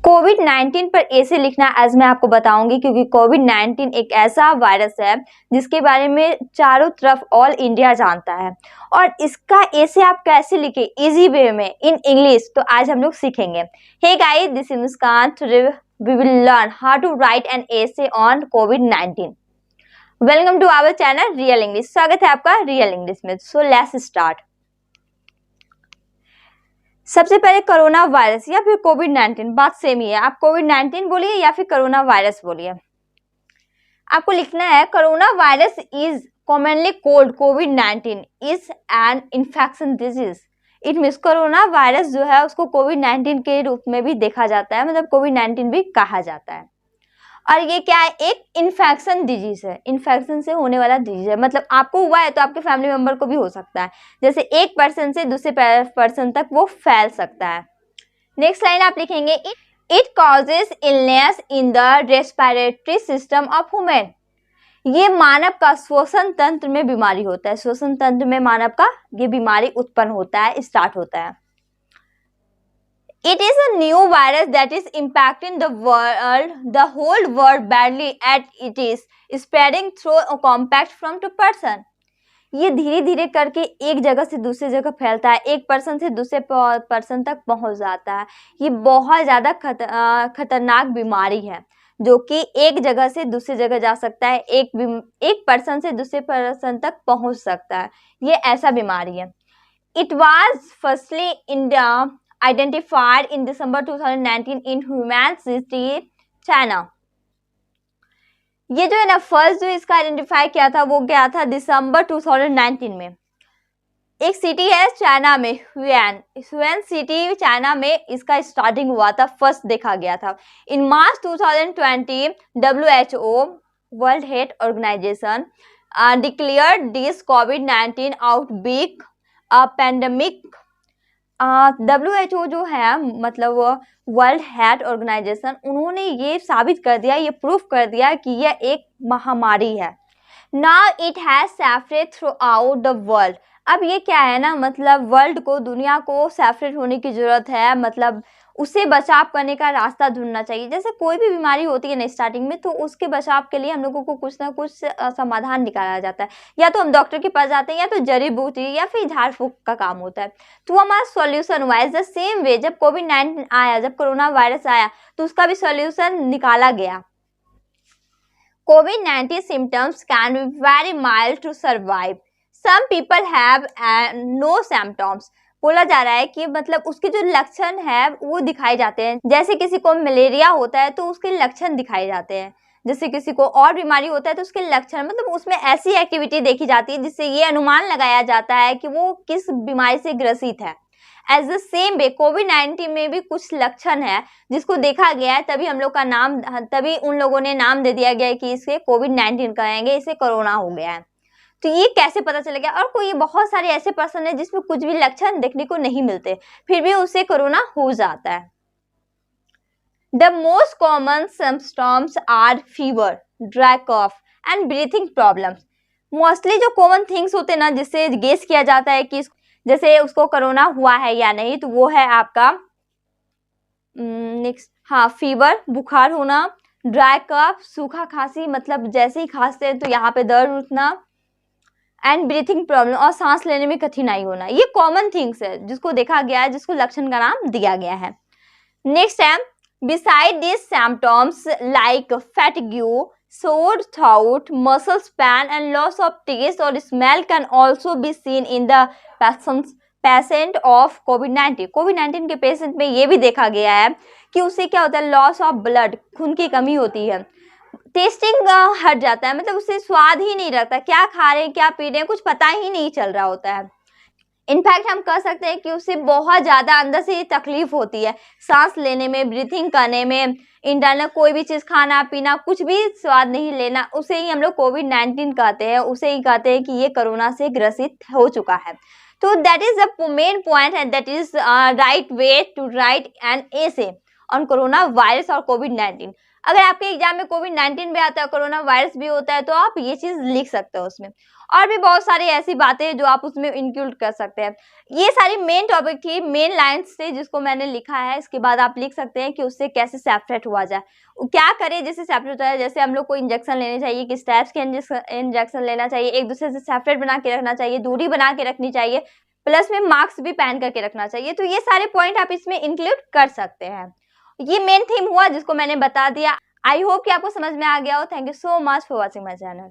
Covid 19 पर ऐसे लिखना आज मैं आपको बताऊंगी क्योंकि कोविड 19 एक ऐसा वायरस है जिसके बारे में चारों तरफ ऑल इंडिया जानता है और इसका ऐसे आप कैसे लिखें इजी वे में इन इंग्लिश, तो आज हम लोग सीखेंगे। Hey guys, this is Muskan. Today we will learn how to write an essay on COVID 19। Welcome to our channel real English. स्वागत है आपका रियल इंग्लिश में। So let's start. सबसे पहले कोरोना वायरस या फिर कोविड 19, बात सेम ही है। आप कोविड 19 बोलिए या फिर कोरोना वायरस बोलिए। आपको लिखना है corona virus is commonly called Covid 19 is an infection disease. It means corona virus जो है उसको कोविड 19 के रूप में भी देखा जाता है, मतलब कोविड 19 भी कहा जाता है। और ये क्या है? एक इन्फेक्शन डिजीज है, इन्फेक्शन से होने वाला डिजीज है। मतलब आपको हुआ है तो आपके फैमिली मेंबर को भी हो सकता है। जैसे एक पर्सन से दूसरे पर्सन तक वो फैल सकता है। नेक्स्ट लाइन आप लिखेंगे it causes illness in the respiratory system of human. ये मानव का श्वसन तंत्र में बीमारी होता है। श्वसन तंत्र में मानव का ये बीमारी उत्पन्न होता है, स्टार्ट होता है। It is a new virus that is impacting the whole world badly as it is spreading through a contact from to person. ये धीरे धीरे करके एक जगह से दूसरी जगह फैलता है, एक पर्सन से दूसरे पर्सन तक पहुंच जाता है। ये बहुत ज़्यादा खतरनाक बीमारी है जो कि एक जगह से दूसरी जगह जा सकता है, एक पर्सन से दूसरे पर्सन तक पहुंच सकता है। ये ऐसा बीमारी है। It was firstly identified in December 2019 in Hunan City, China. ये जो है ना, फर्स्ट जो इसका आइडेंटिफाई किया था वो क्या था? दिसंबर 2019 में। एक सिटी है चाइना में, हुआन सिटी चाइना में इसका स्टार्टिंग हुआ था, फर्स्ट देखा गया था। In March 2020 WHO World Health Organization declared this कोविड-19 आउटब्रेक अ पैंडेमिक। WHO जो है, मतलब वर्ल्ड हेल्थ ऑर्गेनाइजेशन, उन्होंने ये साबित कर दिया, ये प्रूफ कर दिया कि यह एक महामारी है। Now it has separate through out the world. अब ये क्या है ना, मतलब वर्ल्ड को, दुनिया को सेपरेट होने की जरूरत है, मतलब उसे बचाव करने का रास्ता ढूंढना चाहिए। जैसे कोई भी बीमारी होती है ना स्टार्टिंग में, तो उसके बचाव के लिए हम लोगों को कुछ ना कुछ समाधान निकाला जाता है। या तो हम डॉक्टर के पास जाते हैं, या तो जड़ी बूटी या फिर झाड़ फूक का काम होता है। तो हमारा सॉल्यूशन हुआ है द सेम वे। जब कोविड-19 आया, जब कोरोना वायरस आया, तो उसका भी सॉल्यूशन निकाला गया। COVID-19 symptoms can be very mild to survive. Some people have no symptoms. बोला जा रहा है कि मतलब उसके जो लक्षण है वो दिखाए जाते हैं। जैसे किसी को मलेरिया होता है तो उसके लक्षण दिखाए जाते हैं, जैसे किसी को और बीमारी होता है तो उसके लक्षण, मतलब उसमें ऐसी एक्टिविटी देखी जाती है जिससे ये अनुमान लगाया जाता है कि वो किस बीमारी से ग्रसित है। एज द सेम वे कोविड-19 में भी कुछ लक्षण है जिसको देखा गया है, तभी हम लोग का नाम, तभी उन लोगों ने नाम दे दिया गया है कि इसे कोविड-19 कहेंगे, इसे कोरोना हो गया है। तो ये कैसे पता चलेगा? और कोई बहुत सारे ऐसे पर्सन है जिसमें कुछ भी लक्षण देखने को नहीं मिलते, फिर भी उसे कोरोना हो जाता है। The most common symptoms are fever, dry cough and breathing problems. Mostly जो कॉमन थिंग्स होते हैं ना, जिससे गेस किया जाता है कि जैसे उसको कोरोना हुआ है या नहीं, तो वो है आपका नेक्स्ट, हाँ, फीवर, बुखार होना, ड्राई कफ, सूखा खांसी, मतलब जैसे ही खांसते हैं तो यहाँ पे दर्द उठना, एंड ब्रीथिंग प्रॉब्लम, और सांस लेने में कठिनाई होना। ये कॉमन थिंग्स है जिसको देखा गया है, जिसको लक्षण का नाम दिया गया है। नेक्स्ट है beside this symptoms like fatigue, sore throat, muscle pain and loss of taste or smell can also be seen in the patient of COVID-19. COVID-19 के पेशेंट में ये भी देखा गया है कि उससे क्या होता है, लॉस ऑफ ब्लड, खून की कमी होती है, टेस्टिंग हट जाता है, मतलब उससे स्वाद ही नहीं रहता, क्या खा रहे हैं क्या पी रहे हैं कुछ पता ही नहीं चल रहा होता है। इनफैक्ट हम कह सकते हैं कि उससे बहुत ज़्यादा अंदर से तकलीफ होती है, सांस लेने में, ब्रीथिंग करने में, इंटरनल कोई भी चीज़ खाना पीना, कुछ भी स्वाद नहीं लेना, उसे ही हम लोग कोविड-19 कहते हैं, उसे ही कहते हैं कि ये कोरोना से ग्रसित हो चुका है। तो that is the main point and that is right way to write an essay on corona virus और कोविड-19। अगर आपके एग्जाम में कोविड-19 भी आता है, कोरोना वायरस भी होता है, तो आप ये चीज लिख सकते हो उसमें। और भी बहुत सारी ऐसी बातें हैं जो आप उसमें इंक्लूड कर सकते हैं। ये सारी मेन टॉपिक थी, मेन लाइन्स थे जिसको मैंने लिखा है। इसके बाद आप लिख सकते हैं कि उससे कैसे सेपरेट हुआ जाए, क्या करें जिससे सेपरेट होता है। जैसे हम लोग को इंजेक्शन लेने चाहिए, किस टाइप्स के इंजेक्शन लेना चाहिए, एक दूसरे से सेपरेट बना के रखना चाहिए, दूरी बना के रखनी चाहिए, प्लस में मास्क भी पहन करके रखना चाहिए। तो ये सारे पॉइंट आप इसमें इंक्लूड कर सकते हैं। ये मेन थीम हुआ जिसको मैंने बता दिया। आई होप कि आपको समझ में आ गया हो। Thank you so much for watching my channel.